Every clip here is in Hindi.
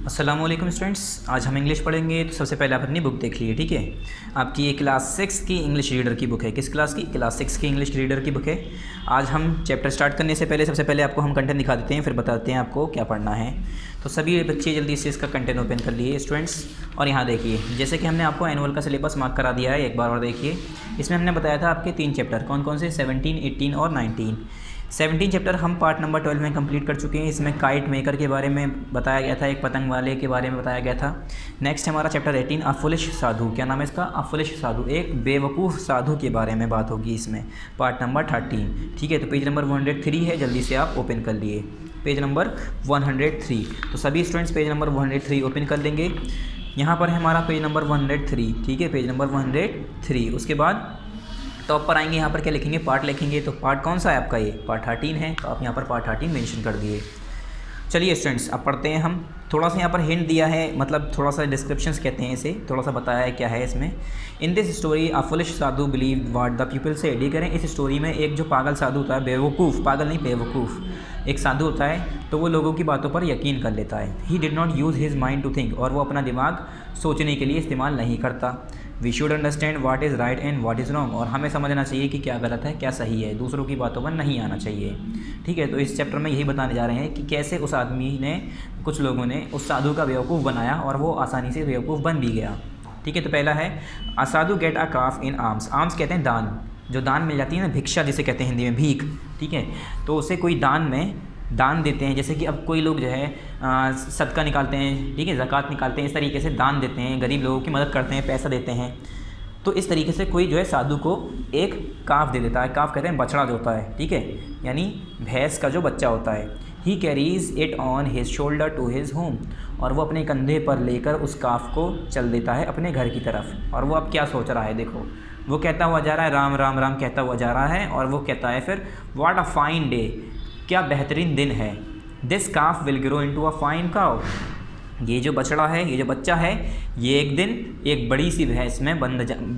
अस्सलामुअलैकुम स्टूडेंट्स, आज हम इंग्लिश पढ़ेंगे। तो सबसे पहले आप अपनी बुक देख लीजिए, ठीक है। आपकी ये क्लास 6 की इंग्लिश रीडर की बुक है। किस क्लास की? क्लास 6 की इंग्लिश रीडर की बुक है। आज हम चैप्टर स्टार्ट करने से पहले सबसे पहले आपको हम कंटेंट दिखा देते हैं, फिर बताते हैं आपको क्या पढ़ना है। तो सभी बच्चे जल्दी से इसका कंटेंट ओपन कर लिए स्टूडेंट्स। और यहाँ देखिए, जैसे कि हमने आपको एनुअल का सिलेबस मार्क करा दिया है, एक बार और देखिए। इसमें हमने बताया था आपके 3 चैप्टर कौन कौन से, 17, 18 और 19। 17 चैप्टर हम पार्ट नंबर 12 में कंप्लीट कर चुके हैं। इसमें काइट मेकर के बारे में बताया गया था, एक पतंग वाले के बारे में बताया गया था। नेक्स्ट हमारा चैप्टर 18 अ फुलिश साधु। क्या नाम है इसका? अ फुलिश साधु, एक बेवकूफ़ साधु के बारे में बात होगी इसमें, पार्ट नंबर 13, ठीक है। तो पेज नंबर 103 है, जल्दी से आप ओपन कर लिए पेज नंबर 103। तो सभी स्टूडेंट्स पेज नंबर 103 ओपन कर लेंगे। यहाँ पर है हमारा पेज नंबर 103, ठीक है, पेज नंबर 103। उसके बाद टॉप पर आएंगे, यहाँ पर क्या लिखेंगे? पार्ट लिखेंगे। तो पार्ट कौन सा है आपका? ये पार्ट 13 है, तो आप यहाँ पर पार्ट 13 मेंशन कर दिए। चलिए स्टूडेंट्स, अब पढ़ते हैं हम। थोड़ा सा यहाँ पर हिंट दिया है, मतलब थोड़ा सा डिस्क्रिप्शंस कहते हैं इसे, थोड़ा सा बताया है क्या है इसमें। In this story a foolish Sadhu believe what the people said. ये करें, इस स्टोरी में एक जो पागल साधु होता है, बेवकूफ़, पागल नहीं बेवकूफ़, एक साधु होता है, तो वो लोगों की बातों पर यकीन कर लेता है। He did not use his mind to think, और वो अपना दिमाग सोचने के लिए इस्तेमाल नहीं करता। We should understand what is right and what is wrong, और हमें समझना चाहिए कि क्या गलत है क्या सही है, दूसरों की बातों पर नहीं आना चाहिए, ठीक है। तो इस चैप्टर में यही बताने जा रहे हैं कि कैसे उस आदमी ने, कुछ लोगों ने उस साधु का बेवकूफ़ बनाया और वो आसानी से बेवकूफ़ बन भी गया, ठीक है। तो पहला है a sadhu get a calf in arms. Arms कहते हैं दान, जो दान मिल जाती है ना, भिक्षा जिसे कहते हैं हिंदी में, भीख, ठीक है। तो उसे कोई दान देते हैं, जैसे कि अब कोई लोग जो है सदका निकालते हैं, ठीक है, ज़कात निकालते हैं, इस तरीके से दान देते हैं, गरीब लोगों की मदद करते हैं, पैसा देते हैं। तो इस तरीके से कोई जो है साधु को एक काफ दे देता है। काफ कहते हैं बछड़ा जो होता है, ठीक है, यानी भैंस का जो बच्चा होता है। He carries it on his shoulder to his home, और वो अपने कंधे पर लेकर उस काफ को चल देता है अपने घर की तरफ। और वो अब क्या सोच रहा है, देखो, वो कहता हुआ जा रहा है राम राम राम कहता हुआ जा रहा है, और वो कहता है फिर व्हाट अ फाइन डे, क्या बेहतरीन दिन है। This calf will grow into a fine cow, ये जो बछड़ा है, ये जो बच्चा है, ये एक दिन एक बड़ी सी भैंस में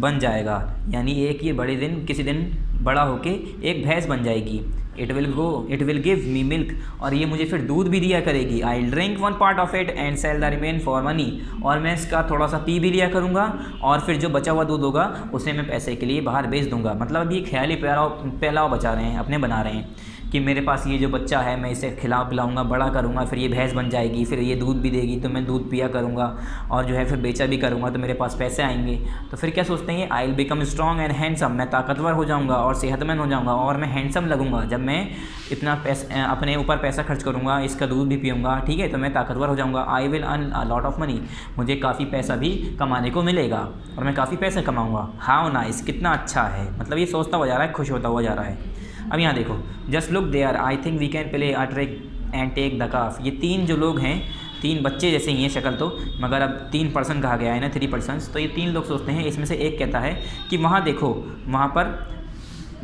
बन जाएगा, यानी एक ये बड़े दिन किसी दिन बड़ा होके एक भैंस बन जाएगी। It will give me milk, और ये मुझे फिर दूध भी दिया करेगी। I drink 1 part of it and sell the remain for money, और मैं इसका थोड़ा सा पी भी लिया करूँगा, और फिर जो बचा हुआ दूध होगा उसे मैं पैसे के लिए बाहर बेच दूँगा। मतलब अभी ख्याली फैलाव बचा रहे हैं, अपने बना रहे हैं कि मेरे पास ये जो बच्चा है, मैं इसे पिलाऊंगा, बड़ा करूँगा, फिर ये भैंस बन जाएगी, फिर ये दूध भी देगी, तो मैं दूध पिया करूँगा, और जो है फिर बेचा भी करूँगा, तो मेरे पास पैसे आएंगे। तो फिर क्या सोचते हैं, I will become strong and handsome, मैं ताकतवर हो जाऊँगा और सेहतमंद हो जाऊँगा, और मैं हैंडसम लगूँगा जब मैं इतना पैसा अपने ऊपर पैसा खर्च करूँगा, इसका दूध भी पीऊँगा, ठीक है, तो मैं ताकतवर हो जाऊँगा। I will earn a lot of money, मुझे काफ़ी पैसा भी कमाने को मिलेगा, और मैं काफ़ी पैसा कमाऊँगा। हाउ नाइस, कितना अच्छा है, मतलब ये सोचता हुआ जा रहा है, खुश होता हुआ जा रहा है। अब यहाँ देखो, just look there, I think we can play a trick and take the calf. ये 3 जो लोग हैं, 3 बच्चे जैसे ही हैं शक्ल तो, मगर अब 3 पर्सन कहा गया है ना, 3 पर्सन्स, तो ये 3 लोग सोचते हैं। इसमें से एक कहता है कि वहाँ देखो, वहाँ पर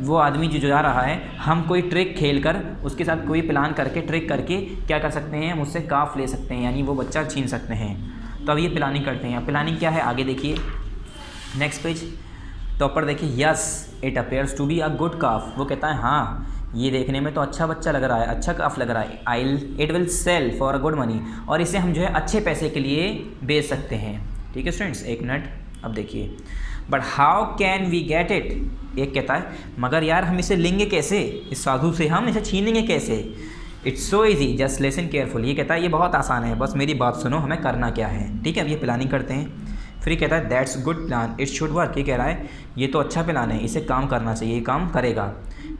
वो आदमी जो जा रहा है, हम कोई ट्रिक खेल कर, उसके साथ कोई प्लान करके, ट्रिक करके क्या कर सकते हैं, हम उससे काफ ले सकते हैं, यानी वो बच्चा छीन सकते हैं। तो अब ये प्लानिंग करते हैं। प्लानिंग क्या है, आगे देखिए, नेक्स्ट पेज, टॉप पर देखिए, yes it appears to be a good calf. वो कहता है हाँ, ये देखने में तो अच्छा बच्चा लग रहा है, अच्छा काफ लग रहा है। It will sell for a good money, और इसे हम जो है अच्छे पैसे के लिए बेच सकते हैं, ठीक है स्टूडेंट्स। एक मिनट, अब देखिए, but how can we get it. एक कहता है मगर यार हम इसे लेंगे कैसे, इस साधु से हम इसे छीनेंगे कैसे। It's so easy just listen careful. ये कहता है ये बहुत आसान है, बस मेरी बात सुनो, हमें करना क्या है, ठीक है। अब ये प्लानिंग करते हैं। फिर कहता है that's good plan it should work. ये कह रहा है ये तो अच्छा प्लान है, इसे काम करना चाहिए, ये काम करेगा।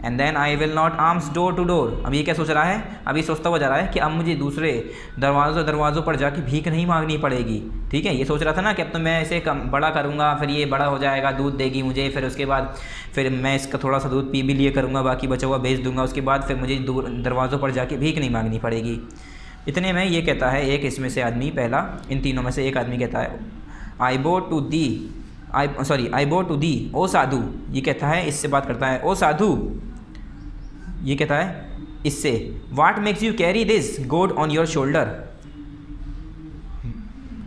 And then I will not alms door to door. अब ये क्या सोच रहा है, अभी सोचता हुआ जा रहा है कि अब मुझे दूसरे दरवाज़ों पर जाके भीख नहीं मांगनी पड़ेगी, ठीक है। ये सोच रहा था ना कि अब तो मैं इसे बड़ा करूँगा, फिर ये बड़ा हो जाएगा, दूध देगी मुझे, फिर उसके बाद फिर मैं इसका थोड़ा सा दूध पी भी लिया करूँगा, बाकी बचा हुआ बेच दूँगा, उसके बाद फिर मुझे दरवाज़ों पर जाके भीख नहीं मांगनी पड़ेगी। इतने में ये कहता है एक, इसमें से आदमी पहला, इन तीनों में से एक आदमी कहता है आई बो टू दी ओ साधु। ये कहता है, इससे बात करता है, ओ साधु। ये कहता है इससे, what makes you carry this goat on your shoulder.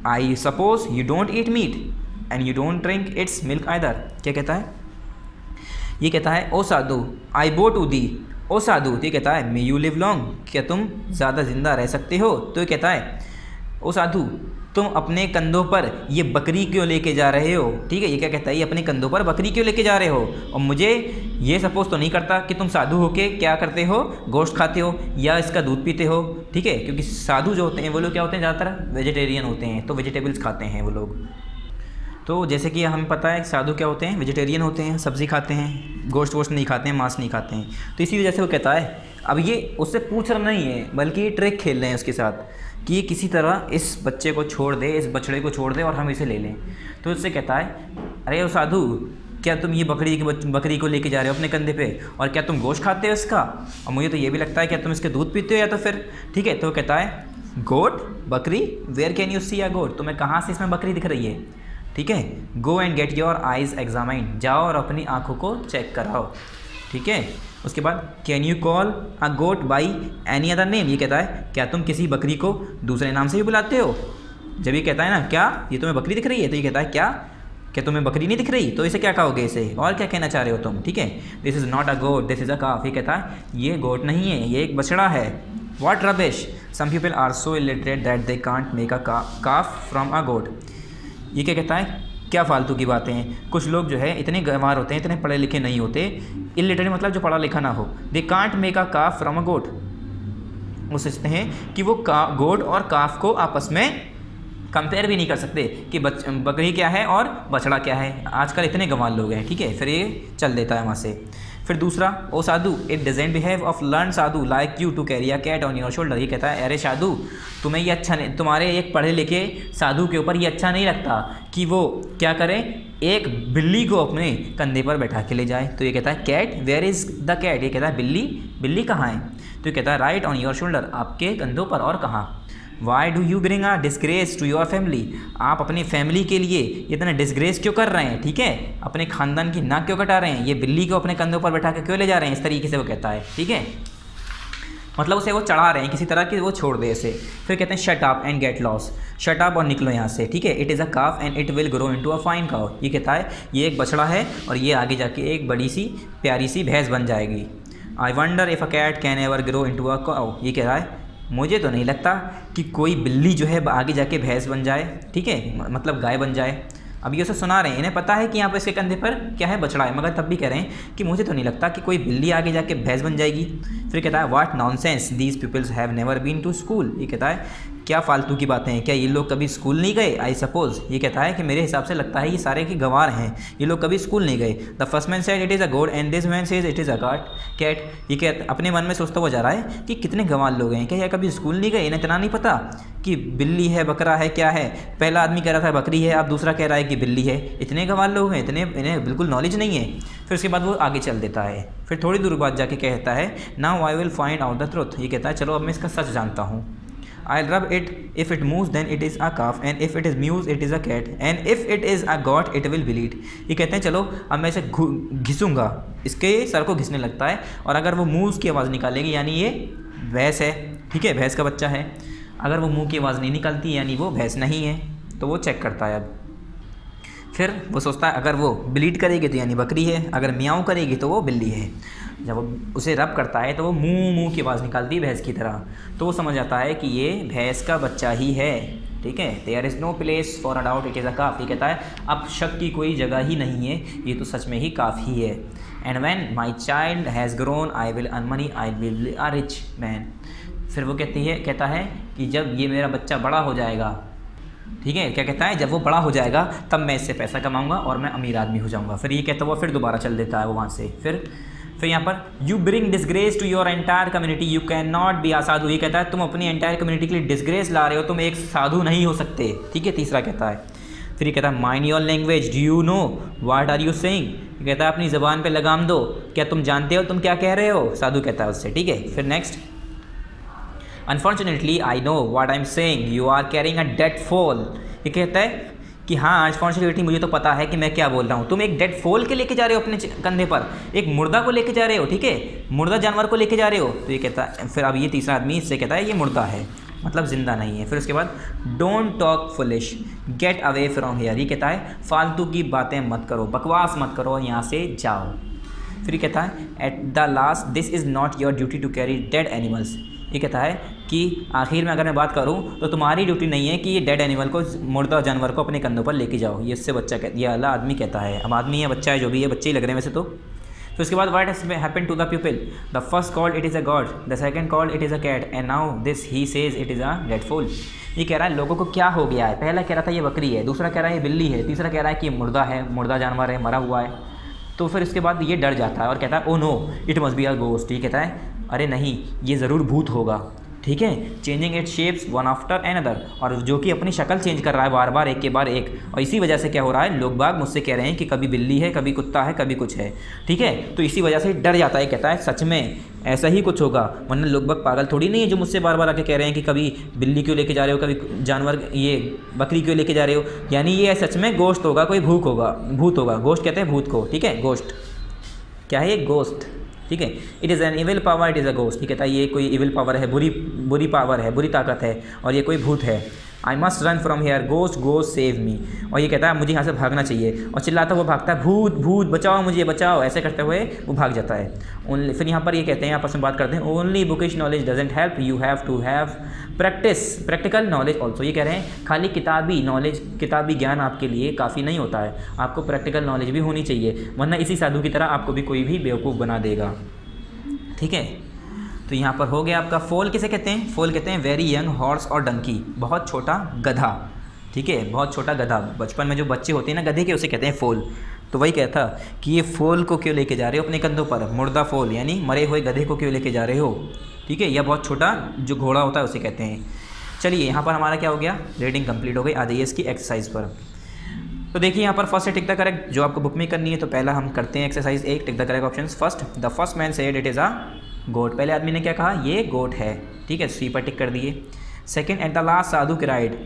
I suppose you don't eat meat and you don't drink its milk either. क्या कहता है, ये कहता है ओ साधु, आई बो टू दी ओ साधु। ये कहता है मे यू लिव लॉन्ग, क्या तुम ज़्यादा ज़िंदा रह सकते हो। तो ये कहता है ओ साधु, तुम अपने कंधों पर ये बकरी क्यों लेके जा रहे हो? ठीक है, ये क्या कहता है, ये अपने कंधों पर बकरी क्यों लेके जा रहे हो? और मुझे ये सपोज तो नहीं करता कि तुम साधु होके क्या करते हो, गोश्त खाते हो या इसका दूध पीते हो। ठीक है, क्योंकि साधु जो होते हैं वो लोग क्या होते हैं, ज़्यादातर वेजिटेरियन होते हैं, तो वेजिटेबल्स खाते हैं वो लोग। तो जैसे कि हमें पता है साधु क्या होते हैं, वेजिटेरियन होते हैं, सब्ज़ी खाते हैं, गोश्त वोश्त नहीं खाते हैं, मांस नहीं खाते हैं। तो इसी वजह से वो कहता है, अब ये उससे पूछ रहा नहीं है बल्कि ये ट्रिक खेल रहे हैं उसके साथ कि ये किसी तरह इस बच्चे को छोड़ दे, इस बछड़े को छोड़ दे और हम इसे ले लें। तो उससे कहता है, अरे वो साधु, क्या तुम ये बकरी को लेके जा रहे हो अपने कंधे पे, और क्या तुम गोश्त खाते हो इसका? और मुझे तो ये भी लगता है क्या तुम इसके दूध पीते हो या तो फिर। ठीक है, तो कहता है गोट, बकरी, where can you see a goat, तुम्हें कहाँ से इसमें बकरी दिख रही है? ठीक है, go and get your eyes examined, जाओ और अपनी आँखों को चेक कराओ। ठीक है, उसके बाद can you call a goat by any other name, ये कहता है क्या तुम किसी बकरी को दूसरे नाम से भी बुलाते हो? जब ये कहता है ना क्या ये तुम्हें बकरी दिख रही है, तो ये कहता है क्या तुम्हें बकरी नहीं दिख रही, तो इसे क्या कहोगे इसे, और क्या कहना चाह रहे हो तुम? ठीक है, this is not a goat, this is a calf, ये कहता है ये गोट नहीं है, ये एक बछड़ा है। What rubbish, some people are so illiterate that they can't make a calf from a goat, ये क्या कहता है, क्या फालतू की बातें हैं, कुछ लोग जो है इतने गंवार होते हैं, इतने पढ़े लिखे नहीं होते, इलिटरेट मतलब जो पढ़ा लिखा ना हो, they can't make a calf from a goat, वो सोचते हैं कि वो गोट और काफ को आपस में कंपेयर भी नहीं कर सकते कि बकरी क्या है और बछड़ा क्या है। आजकल इतने गंवार लोग हैं। ठीक है, फिर ये चल देता है वहाँ से। फिर दूसरा, O sadhu, it doesn't behave of learn sadhu like you to carry a cat on your shoulder, ये कहता है अरे साधु, तुम्हें ये अच्छा नहीं, तुम्हारे एक पढ़े लिखे साधु के ऊपर ये अच्छा नहीं लगता कि वो क्या करें, एक बिल्ली को अपने कंधे पर बैठा के ले जाए। तो ये कहता है cat, where is the cat, ये कहता है बिल्ली कहाँ है? तो ये कहता है राइट ऑन योर शोल्डर, आपके कंधों पर, और कहाँ? Why do you bring a disgrace to your family, आप अपनी फैमिली के लिए इतना डिस्ग्रेस क्यों कर रहे हैं? ठीक है, अपने खानदान की नाक क्यों कटा रहे हैं? ये बिल्ली को अपने कंधों पर बैठा के क्यों ले जा रहे हैं? इस तरीके से वो कहता है। ठीक है, मतलब उसे वो चढ़ा रहे हैं किसी तरह कि वो छोड़ दे इसे। फिर कहते हैं shut up and get lost, shut up और निकलो यहाँ से। ठीक है, it is a calf and it will grow into a fine cow, ये कहता है ये एक बछड़ा है और ये आगे जाके एक बड़ी सी प्यारी सी भैंस बन जाएगी। I wonder if a cat can ever grow into a cow, ये कह रहा है मुझे तो नहीं लगता कि कोई बिल्ली जो है आगे जाके भैंस बन जाए। ठीक है, मतलब गाय बन जाए। अब ये उसे सुना रहे हैं, इन्हें पता है कि यहाँ पर इसके कंधे पर क्या है, बछड़ा है, मगर तब भी कह रहे हैं कि मुझे तो नहीं लगता कि कोई बिल्ली आगे जाके भैंस बन जाएगी। फिर कहता है what nonsense, these peoples have never been to school, ये कहता है क्या फालतू की बातें हैं, क्या ये लोग कभी स्कूल नहीं गए? आई सपोज, ये कहता है कि मेरे हिसाब से लगता है ये सारे के गंवार हैं, ये लोग कभी स्कूल नहीं गए। The first man said it is a goat and this man says it is a cat, ये कहता अपने मन में सोचता हुआ जा रहा है कि कितने गंवार लोग हैं, क्या ये कभी स्कूल नहीं गए, इन्हें इतना नहीं पता कि बिल्ली है, बकरा है, क्या है। पहला आदमी कह रहा था बकरी है, अब दूसरा कह रहा है कि बिल्ली है। इतने गंवार लोग हैं, इन्हें बिल्कुल नॉलेज नहीं है। फिर उसके बाद वो आगे चल देता है। फिर थोड़ी दूर बाद जाके कहता है now I will find out the truth, ये कहता है चलो अब मैं इसका सच जानता हूँ। I'll rub it, if it moves then it is a calf and if it is mews it is a cat and if it is a goat it will bleat, ये कहते हैं चलो अब मैं इसे घिसूँगा, इसके सर को घिसने लगता है, और अगर वो मूव्स की आवाज़ निकालेगी यानी ये भैंस है। ठीक है, भैंस का बच्चा है। अगर वो मुंह की आवाज़ नहीं निकालती यानी वो भैंस नहीं है। तो वो चेक करता है। अब फिर वो सोचता है अगर वो ब्लीड करेगी तो यानी बकरी है, अगर मियाऊं करेगी तो वो बिल्ली है। जब वो उसे रब करता है तो वो मुंह की आवाज़ निकालती है भैंस की तरह, तो वो समझ आता है कि ये भैंस का बच्चा ही है। ठीक है, there is no place for a doubt it is a calf, ये कहता है अब शक की कोई जगह ही नहीं है, ये तो सच में ही काफ़ी है। And when my child has grown I will earn money, I will be a rich man. फिर वो कहता है कि जब ये मेरा बच्चा बड़ा हो जाएगा, ठीक है, क्या कहता है जब वो बड़ा हो जाएगा तब मैं इससे पैसा कमाऊंगा और मैं अमीर आदमी हो जाऊंगा। फिर ये कहता हुआ फिर दोबारा चल देता है वो वहाँ से। फिर यहाँ पर you bring disgrace to your entire community, you can not be a sadhu, ये कहता है तुम अपनी एंटायर कम्युनिटी के लिए डिसग्रेस ला रहे हो, तुम एक साधु नहीं हो सकते। ठीक है, तीसरा कहता है। फिर ये कहता है mind your language, do you know what are you saying, ये कहता है अपनी ज़बान पे लगाम दो, क्या तुम जानते हो तुम क्या कह रहे हो? साधु कहता है उससे। ठीक है, फिर next, unfortunately I know what I am saying, you are carrying a dead foal, ये कहता है कि हाँ अनफॉर्चुनेटली मुझे तो पता है कि मैं क्या बोल रहा हूँ, तुम एक डेड फोल के लेके जा रहे हो अपने कंधे पर, एक मुर्दा को लेके जा रहे हो। ठीक है, मुर्दा जानवर को लेके जा रहे हो। तो ये कहता है, फिर अब ये तीसरा आदमी इससे कहता है ये मुर्दा है, मतलब ज़िंदा नहीं है। फिर उसके बाद don't talk foolish, get away from here, ये कहता है फालतू की बातें मत करो, बकवास मत करो, यहाँ से जाओ। फिर ये कहता है at the last this is not your duty to carry dead animals, ये कहता है कि आखिर में अगर मैं बात करूँ तो तुम्हारी ड्यूटी नहीं है कि ये डेड एनिमल को, मुर्दा जानवर को अपने कंधों पर लेके जाओ। ये इससे बच्चा कहता है, ये अला आदमी कहता है। अब आदमी है, बच्चा है, जो भी है, बच्चे ही लग रहे हैं वैसे तो। फिर उसके बाद what has happened to the people, the first called it is a god, the second called it is a cat, and now this he says it is a dead fool. ये कह रहा है लोगों को क्या हो गया है। पहला कह रहा था ये बकरी है, दूसरा कह रहा है ये बिल्ली है, तीसरा कह रहा है कि ये मुर्दा है, मुर्दा जानवर है, मरा हुआ है। तो फिर उसके बाद ये डर जाता है और कहता है oh no it must be a ghost. ये कहता है अरे नहीं, ये ज़रूर भूत होगा। ठीक है, changing it shapes one after another, और जो कि अपनी शक्ल चेंज कर रहा है बार बार, एक के बाद एक। और इसी वजह से क्या हो रहा है, लोग बाग मुझसे कह रहे हैं कि कभी बिल्ली है, कभी कुत्ता है, कभी कुछ है। ठीक है, तो इसी वजह से डर जाता है, कहता है सच में ऐसा ही कुछ होगा, वरना लोग बाग पागल थोड़ी नहीं है जो मुझसे बार बार आके कह रहे हैं कि कभी बिल्ली क्यों लेके जा रहे हो, कभी जानवर ये बकरी क्यों लेके जा रहे हो। यानी ये सच में गोश्त होगा, कोई भूख होगा, भूत होगा। गोश्त कहते हैं भूत को। ठीक है, गोश्त क्या है, गोश्त। ठीक है, it is an evil power, it is a ghost. ठीक है, ये कोई इविल पावर है, बुरी पावर है, बुरी ताकत है, और ये कोई भूत है। I must run from here, ghost ghost save me. और ये कहता है मुझे यहाँ से भागना चाहिए, और चिल्लाता वो भागता है भूत भूत बचाओ मुझे बचाओ, ऐसे करते हुए वो भाग जाता है। ओनली फिर यहाँ पर ये कहते हैं, आपस में बात करते हैं, only bookish knowledge doesn't help, you have to have practical knowledge also. ये कह रहे हैं खाली किताबी नॉलेज, किताबी ज्ञान आपके लिए काफ़ी नहीं होता है, आपको प्रैक्टिकल नॉलेज भी होनी चाहिए, वरना इसी साधु की तरह आपको भी कोई भी बेवकूफ़ बना देगा। ठीक है, तो यहाँ पर हो गया आपका फोल। किसे कहते हैं, फोल कहते हैं वेरी यंग हॉर्स और डंकी, बहुत छोटा गधा। ठीक है, बहुत छोटा गधा, बचपन में जो बच्चे होते हैं ना गधे के, उसे कहते हैं फोल। तो वही कहता कि ये फोल को क्यों लेके जा रहे हो अपने कंधों पर, मुर्दा फोल यानी मरे हुए गधे को क्यों लेके जा रहे हो। ठीक है, या बहुत छोटा जो घोड़ा होता है उसे कहते हैं। चलिए यहाँ पर हमारा क्या हो गया, रीडिंग कंप्लीट हो गई। आ जाइए इसकी एक्सरसाइज पर। तो देखिए यहाँ पर फर्स्ट है टिक द करेक्ट, जो आपको बुक में करनी है। तो पहला हम करते हैं exercise 1, tick the correct options. First, the first man said it is a goat, पहले आदमी ने क्या कहा, ये गोट है। ठीक है, सी पर टिक कर दिए। Second, eight the last Sadhu cried,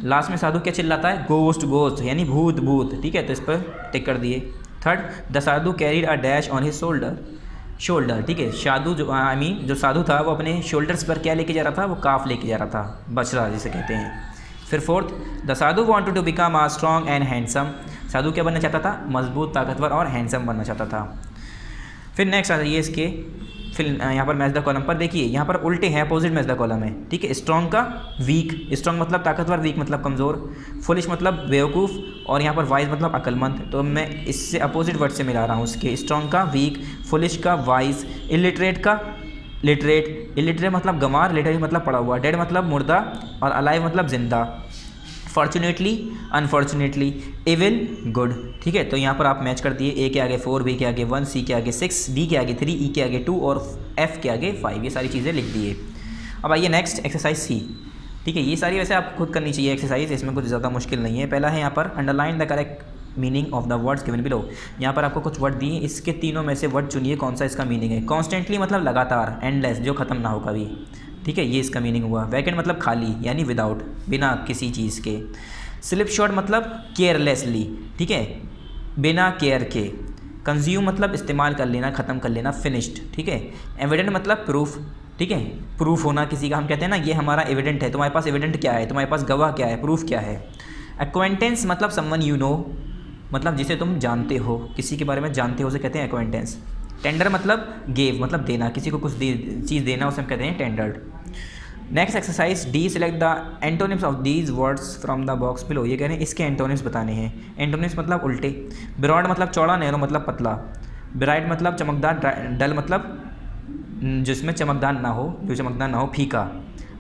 last में साधु क्या चिल्लाता है, गोस्ट गोस्ट यानी भूत भूत। ठीक है, तो इस पर टिक कर दिए। Third, the Sadhu carried a dash on his shoulder. ठीक है, साधु जो जो साधु था वो अपने शोल्डर्स पर क्या लेके जा रहा था, वो काफ लेके जा रहा था, बछड़ा जिसे कहते हैं। फिर fourth, the sadhu wanted to become a strong and handsome, sadhu क्या बनना चाहता था, मजबूत, ताकतवर और हैंडसम बनना चाहता था। फिर नेक्स्ट आ जाइए इसके, फिर यहाँ पर मैच द कॉलम पर देखिए, यहाँ पर उल्टे हैं, अपोजिट मैच द कॉलम है। ठीक है, स्ट्रॉन्ग का वीक, स्ट्रॉन्ग मतलब ताकतवर, वीक मतलब कमज़ोर, फुलिश मतलब बेवकूफ़, और यहाँ पर वाइज मतलब अक्लमंद। तो मैं इससे अपोजिट वर्ड से मिला रहा हूँ इसके, स्ट्रॉन्ग का वीक, फुलिश का वाइज, इलिटरेट का लिटरेट, इलिटरेट मतलब गंवार, लिटरेट मतलब पड़ा हुआ, डेड मतलब मुर्दा, और अलाइव मतलब जिंदा, फॉर्चुनेटली अनफॉर्चुनेटली, एविल गुड। ठीक है, तो यहाँ पर आप मैच कर दिए, ए के आगे 4, बी के आगे 1, सी के आगे 6, डी के आगे 3, ई के आगे 2 और एफ के आगे 5, ये सारी चीज़ें लिख दिए। अब आइए नेक्स्ट एक्सरसाइज सी। ठीक है, ये सारी वैसे आप खुद करनी चाहिए एक्सरसाइज, इसमें कुछ ज़्यादा मुश्किल नहीं है। पहला है यहाँ पर underline the correct meaning of the words given below, यहाँ पर आपको कुछ वर्ड दिए, इसके तीनों में से वर्ड चुनिए कौन सा इसका मीनिंग है। कॉन्स्टेंटली मतलब लगातार, एंडलेस जो ख़त्म ना हो कभी। ठीक है, ये इसका मीनिंग हुआ। वैकेंट मतलब खाली यानी विदाउट, बिना किसी चीज़ के। स्लिप शॉट मतलब केयरलेसली, ठीक है, बिना केयर के। कंज्यूम मतलब इस्तेमाल कर लेना, ख़त्म कर लेना, फिनिश्ड। ठीक है, एविडेंट मतलब प्रूफ, ठीक है, प्रूफ होना किसी का, हम कहते हैं ना ये हमारा एविडेंट है, तुम्हारे पास एविडेंट क्या है, तुम्हारे पास गवाह क्या है, प्रूफ क्या है। एक्वेंटेंस मतलब समवन यू नो, मतलब जिसे तुम जानते हो, किसी के बारे में जानते हो उसे कहते हैं एक्वेंटेंस। टेंडर मतलब गेव मतलब देना, किसी को कुछ चीज़ देना उसे हम कहते हैं tendered. Next exercise D, select the antonyms of these words from the box below, ये कह रहे हैं इसके एंटोनिम्स बताने हैं। एंटोनिम्स मतलब उल्टे। ब्रॉड मतलब चौड़ा, नैरो मतलब पतला। ब्राइट मतलब चमकदार, डल मतलब जिसमें चमकदार ना हो, जो चमकदार ना हो, फीका।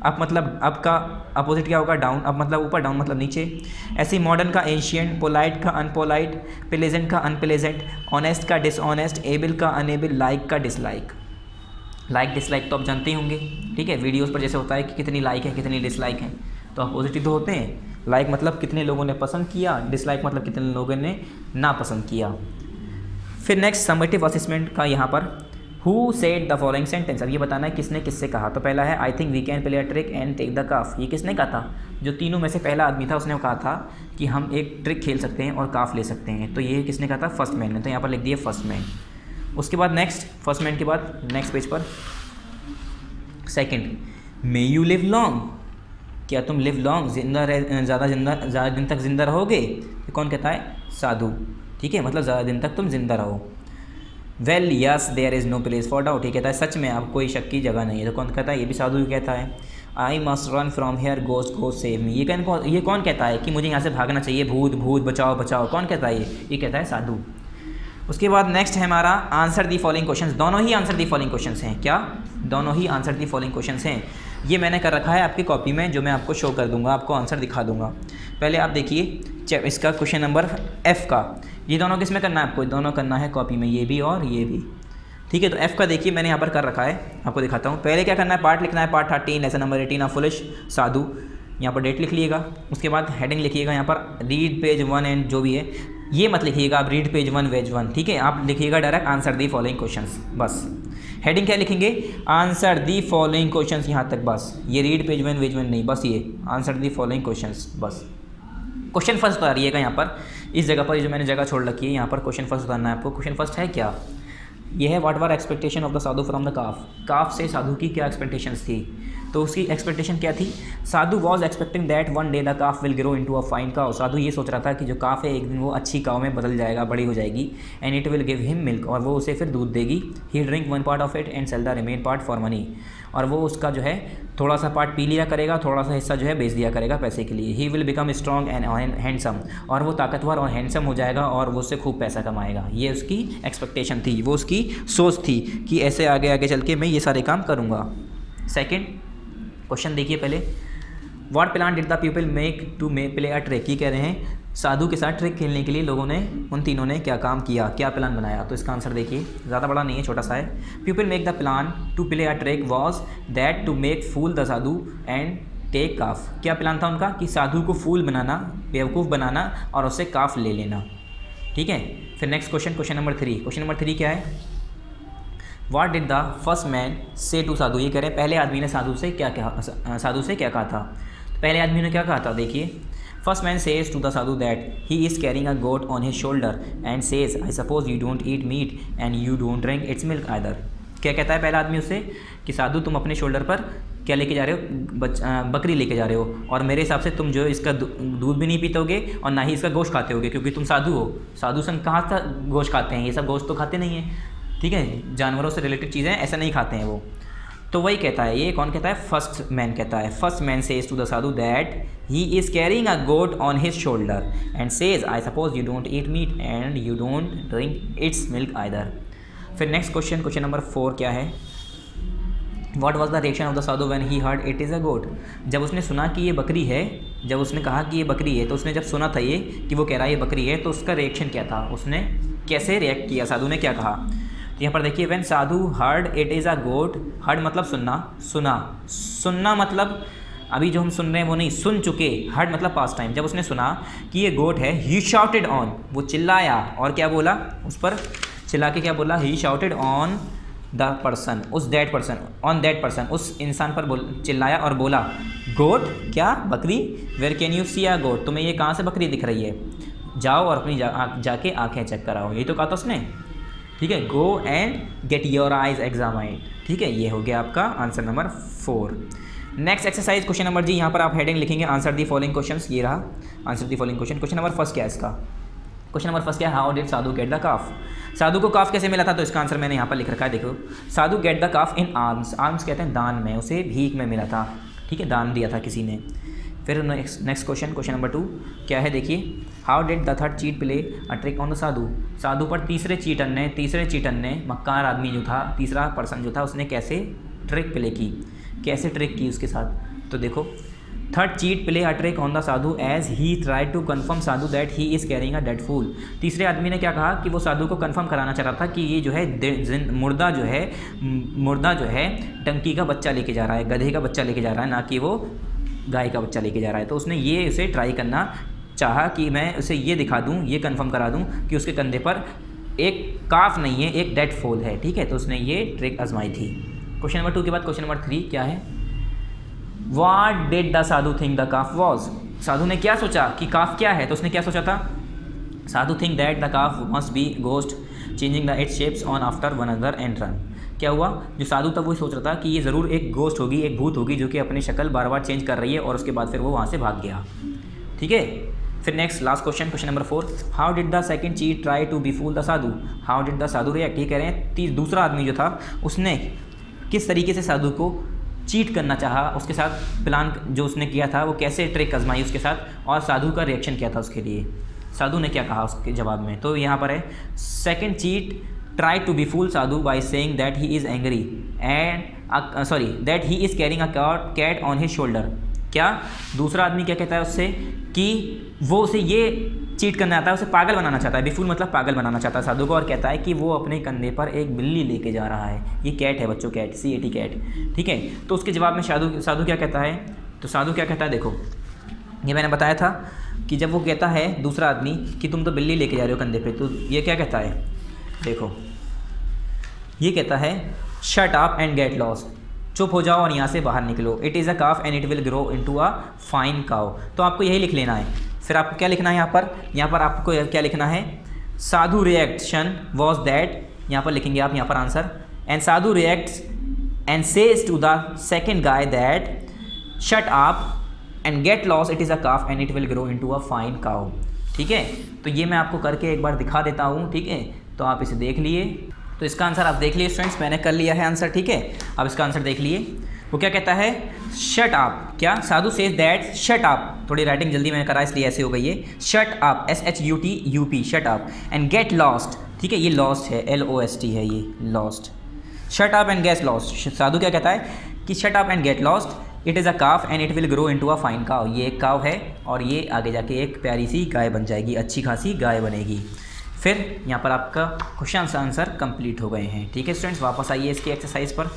अप मतलब अप का अपोजिट क्या होगा, डाउन। अप मतलब ऊपर, डाउन मतलब नीचे। ऐसे मॉडर्न का एंशियंट, पोलाइट का अनपोलाइट, प्लेजेंट का अनप्लेजेंट, ऑनेस्ट का डिसऑनेस्ट, एबल का अनेबल, लाइक का डिसलाइक। लाइक डिसलाइक तो आप जानते ही होंगे, ठीक है, वीडियोस पर जैसे होता है कि कितनी लाइक है कितनी डिसलाइक है, तो अपोजिट तो होते हैं। लाइक मतलब कितने लोगों ने पसंद किया, डिसलाइक मतलब कितने लोगों ने ना पसंद किया। फिर नेक्स्ट समेटिव असेसमेंट का यहाँ पर who said the following sentence, अब ये बताना है किसने किससे कहा। तो पहला है I think we can play a trick and take the calf, ये किसने कहा था, जो तीनों में से पहला आदमी था उसने कहा था कि हम एक ट्रिक खेल सकते हैं और काफ ले सकते हैं। तो ये किसने कहा था, फर्स्ट मैन ने, तो यहाँ पर लिख दिए फर्स्ट मैन। उसके बाद नेक्स्ट, फर्स्ट मैन के बाद नेक्स्ट पेज पर second, may you live long, क्या तुम लिव लॉन्ग ज़्यादा दिन तक जिंदा रहोगे, ये कौन कहता है, साधु, ठीक है, मतलब ज़्यादा दिन तक तुम जिंदा रहो। Well yes there is no place for doubt, ये कहता है सच में अब कोई शक की जगह नहीं है। तो कौन कहता है? ये भी साधु ही कहता है। I must run from here, ghost save me, ये कौन कहता है कि मुझे यहाँ से भागना चाहिए, भूत भूत बचाओ बचाओ, कौन कहता है? ये कहता है साधु। उसके बाद नेक्स्ट है हमारा आंसर दी फॉलोइंग क्वेश्चंस। दोनों ही आंसर दी फॉलोइंग क्वेश्चंस हैं। क्या? दोनों ही आंसर दी फॉलोइंग क्वेश्चंस हैं। ये मैंने कर रखा है आपकी कॉपी में, जो मैं आपको शो कर दूंगा, आपको आंसर दिखा दूंगा। पहले आप देखिए इसका क्वेश्चन नंबर F का, ये दोनों किस में करना है आपको? दोनों करना है कॉपी में, ये भी और ये भी। ठीक है, तो F का देखिए मैंने यहाँ पर कर रखा है, आपको दिखाता हूँ। पहले क्या करना है? पार्ट लिखना है, part 13 lesson number 18 of foolish sadhu. यहाँ पर डेट लिख लीजिएगा, उसके बाद हेडिंग लिखिएगा यहाँ पर रीड पेज 1 एंड जो भी है, ये मत लिखिएगा आप रीड पेज 1 वेज 1, ठीक है? आप लिखिएगा direct answer the following questions, बस। हेडिंग क्या लिखेंगे? आंसर दी फॉलोइंग क्वेश्चंस, यहाँ तक बस। ये रीड पेज 1 वेज 1 नहीं, बस ये आंसर दी फॉलोइंग क्वेश्चंस, बस। क्वेश्चन फर्स्ट उतारिएगा यहाँ पर, इस जगह पर जो मैंने जगह छोड़ रखी है, यहाँ पर क्वेश्चन फर्स्ट उतारना है आपको। क्वेश्चन फर्स्ट है क्या? ये है what were expectation of the sadhu from the calf. Calf से साधु की क्या एक्सपेक्टेशंस थी? तो उसकी एक्सपेक्टेशन क्या थी? Sadhu was expecting that one day the calf will grow into a fine cow. Sadhu ये सोच रहा था कि जो काफ है एक दिन वो अच्छी काउ में बदल जाएगा, बड़ी हो जाएगी। And it will give him milk, और वो उसे फिर दूध देगी। He drink one part of it and sell the remain part for money, और वो उसका जो है थोड़ा सा पार्ट पी लिया करेगा, थोड़ा सा हिस्सा जो है बेच दिया करेगा पैसे के लिए। He will become strong and handsome, और वो ताकतवर और हैंडसम हो जाएगा और वो उससे खूब पैसा कमाएगा। ये उसकी एक्सपेक्टेशन थी, वो उसकी सोच थी कि ऐसे आगे आगे चल के मैं ये सारे काम करूँगा। सेकेंड क्वेश्चन देखिए पहले, what plan did the people make to play a trick. ये कह रहे हैं साधु के साथ ट्रिक खेलने के लिए लोगों ने, उन तीनों ने क्या काम किया, क्या प्लान बनाया। तो इसका आंसर देखिए, ज़्यादा बड़ा नहीं है, छोटा सा है। People make the plan to play a trick was that to make fool the sadhu and take calf. क्या प्लान था उनका? कि साधु को फूल बनाना, बेवकूफ़ बनाना और उससे काफ ले लेना। ठीक है, फिर next question, question number 3। Question number 3 क्या है? What did the first man से टू साधु। ये कह रहे हैं पहले आदमी ने साधु से क्या कहा था। तो पहले आदमी ने क्या कहा था, देखिए। First man says to the sadhu that he is carrying a goat on his shoulder and says I suppose you don't eat meat and you don't drink its milk either. क्या कहता है पहला आदमी उससे? कि साधु तुम अपने शोल्डर पर क्या लेके जा रहे हो? बकरी लेके जा रहे हो, और मेरे हिसाब से तुम जो इसका दूध भी नहीं पीते और ना ही इसका गोश्त खाते होगे, क्योंकि तुम साधु हो। साधु संग कहाँ का गोश्त खाते हैं? ये सब गोश्त तो खाते नहीं हैं, ठीक है? जानवरों से रिलेटेड चीज़ें ऐसा नहीं खाते हैं वो। तो वही कहता है, ये कौन कहता है? फर्स्ट मैन कहता है। First man says to the sadhu that he is carrying a goat on his shoulder and says I suppose you don't eat meat and you don't drink its milk either. फिर नेक्स्ट क्वेश्चन, क्वेश्चन नंबर 4 क्या है? What was the reaction of the sadhu when he heard it is a goat. जब उसने सुना कि ये बकरी है, जब उसने कहा कि ये बकरी है, तो उसने जब सुना था ये कि वो कह रहा है ये बकरी है, तो उसका रिएक्शन क्या था? उसने कैसे रिएक्ट किया? साधु ने क्या कहा? तो यहाँ पर देखिए, when sadhu heard it is a goat. Heard मतलब सुनना मतलब अभी जो हम सुन रहे हैं वो नहीं, सुन चुके। हर्ड मतलब पास्ट टाइम। जब उसने सुना कि ये गोट है, ही शाउटेड ऑन, वो चिल्लाया। और क्या बोला? उस पर चिल्ला के क्या बोला? He shouted on the person, that person, उस इंसान पर चिल्लाया और बोला गोट, क्या बकरी? Where can you see a goat, तुम्हें ये कहाँ से बकरी दिख रही है? जाओ और अपनी जाके आँखें चेक कराओ। यही तो कहा था उसने, ठीक है? Go and get your eyes examined. ठीक है, ये हो गया आपका answer number 4। Next exercise question number जी, यहाँ पर आप हेडिंग लिखेंगे आंसर दी फॉलोइंग क्वेश्चंस। ये रहा answer the following question. Question number first क्या है इसका? क्वेश्चन नंबर फर्स्ट क्या है? How did sadhu get the calf. साधु को काफ कैसे मिला था? तो इसका आंसर मैंने यहाँ पर लिख रखा है, देखो। Sadhu get the calf in arms. Arms कहते हैं दान में, उसे भीख में मिला था, ठीक है? दान दिया था किसी ने। फिर नेक्स्ट क्वेश्चन, क्वेश्चन नंबर 2 क्या है? देखिए, how did the third cheat play a trick on the sadhu. साधु पर तीसरे चीटर ने, मक्कार आदमी जो था, तीसरा पर्सन जो था, उसने कैसे ट्रिक प्ले की, कैसे ट्रिक की उसके साथ? तो देखो, third cheat play a trick on the sadhu as he try to confirm sadhu that he is carrying a dead fool. तीसरे आदमी ने क्या कहा कि वो साधु को कन्फर्म कराना चाह रहा था कि ये जो है मुर्दा जो है टंकी का बच्चा लेके जा रहा है, गधे का बच्चा लेके जा रहा है, ना कि वो गाय का बच्चा लेके जा रहा है। तो उसने ये उसे ट्राई करना चाहा कि मैं उसे ये दिखा दूँ, ये कन्फर्म करा दूँ कि उसके कंधे पर एक काफ नहीं है, एक डेड फूल है, ठीक है? तो उसने ये ट्रिक आजमाई थी। क्वेश्चन नंबर 2 के बाद क्वेश्चन नंबर 3 क्या है? What did the sadhu think the calf was. साधु ने क्या सोचा कि काफ क्या है? तो उसने क्या सोचा था? Sadhu think that the calf must be ghost changing the its shapes on after one other and run. क्या हुआ? जो साधु था वो सोच रहा था कि ये ज़रूर एक गोस्ट होगी, एक भूत होगी, जो कि अपनी शक्ल बार बार चेंज कर रही है, और उसके बाद फिर वो वहाँ से भाग गया, ठीक है? फिर next last question, question number 4, how did the second cheat try to befool the sadhu, how did the sadhu react. ये कह रहे हैं दूसरा आदमी जो था उसने किस तरीके से साधु को चीट करना चाहा, उसके साथ प्लान जो उसने किया था वो कैसे ट्रिक आजमाई उसके साथ, और साधु का रिएक्शन क्या था उसके लिए, साधु ने क्या कहा उसके जवाब में। तो यहाँ पर है second cheat try to befool sadhu by saying that he is angry and that he is carrying a cat on his shoulder. क्या दूसरा आदमी क्या कहता है उससे कि वो उसे ये चीट करना चाहता है, उसे पागल बनाना चाहता है, बिफुल मतलब पागल बनाना चाहता है साधु को, और कहता है कि वो अपने कंधे पर एक बिल्ली लेके जा रहा है। ये कैट है बच्चों, कैट CAT कैट, ठीक है। तो उसके जवाब में साधु क्या कहता है, तो साधु क्या कहता है, देखो ये मैंने बताया था कि जब वो कहता है दूसरा आदमी कि तुम तो बिल्ली लेके जा रहे हो कंधे पे, तो ये क्या कहता है, देखो ये कहता है shut up and get lost, चुप हो जाओ और यहाँ से बाहर निकलो। It is a calf and it will grow into a fine cow. तो आपको यही लिख लेना है। फिर आपको क्या लिखना है यहाँ पर आपको क्या लिखना है, साधु रिएक्शन वॉज दैट, यहाँ पर लिखेंगे आप यहाँ पर answer, and sadhu reacts and says to the second guy that shut up and get lost, it is a calf and it will grow into a fine cow. ठीक है, तो ये मैं आपको करके एक बार दिखा देता हूँ, ठीक है, तो आप इसे देख लिए। तो इसका आंसर आप देख लिए स्टूडेंट्स, मैंने कर लिया है आंसर, ठीक है। अब इसका आंसर देख लिए, वो क्या कहता है, शट अप, क्या sadhu says that shut up, थोड़ी राइटिंग जल्दी मैंने करा इसलिए ऐसे हो गई है, shut up SHUTUP shut up and get lost, ठीक है, ये लॉस्ट है LOST है, ये lost, shut up and get lost. साधु क्या कहता है कि shut up and get lost, it is a calf and it will grow into a fine cow. ये एक काव है और ये आगे जाके एक प्यारी सी गाय बन जाएगी, अच्छी खासी गाय बनेगी। फिर यहाँ पर आपका क्वेश्चन आंसर कंप्लीट हो गए हैं, ठीक है स्टूडेंट्स। वापस आइए इसकी एक्सरसाइज पर।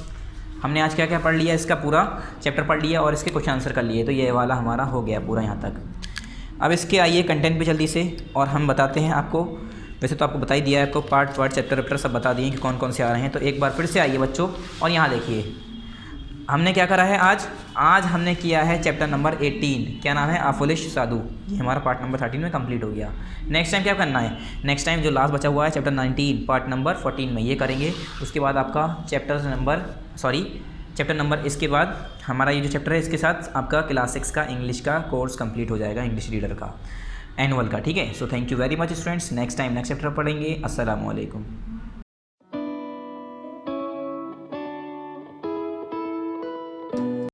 हमने आज क्या क्या पढ़ लिया, इसका पूरा चैप्टर पढ़ लिया और इसके क्वेश्चन आंसर कर लिए, तो ये वाला हमारा हो गया पूरा यहाँ तक। अब इसके आइए कंटेंट पे जल्दी से, और हम बताते हैं आपको, वैसे तो आपको बता ही दिया है, आपको पार्ट चैप्टर सब बता दिए कि कौन कौन से आ रहे हैं। तो एक बार फिर से आइए बच्चों, और यहाँ देखिए हमने क्या करा है आज हमने किया है चैप्टर नंबर 18, क्या नाम है, आ फुलिश साधु। ये हमारा पार्ट नंबर 13 में कंप्लीट हो गया। नेक्स्ट टाइम क्या करना है, नेक्स्ट टाइम जो लास्ट बचा हुआ है चैप्टर 19 पार्ट नंबर 14 में ये करेंगे। उसके बाद आपका चैप्टर नंबर इसके बाद हमारा ये जो चैप्टर है इसके साथ आपका क्लास 6 का इंग्लिश का कोर्स कंप्लीट हो जाएगा, इंग्लिश रीडर का एनुअल का, ठीक है। So thank you very much students, next time next chapter पढ़ेंगे। अस्सलाम वालेकुम।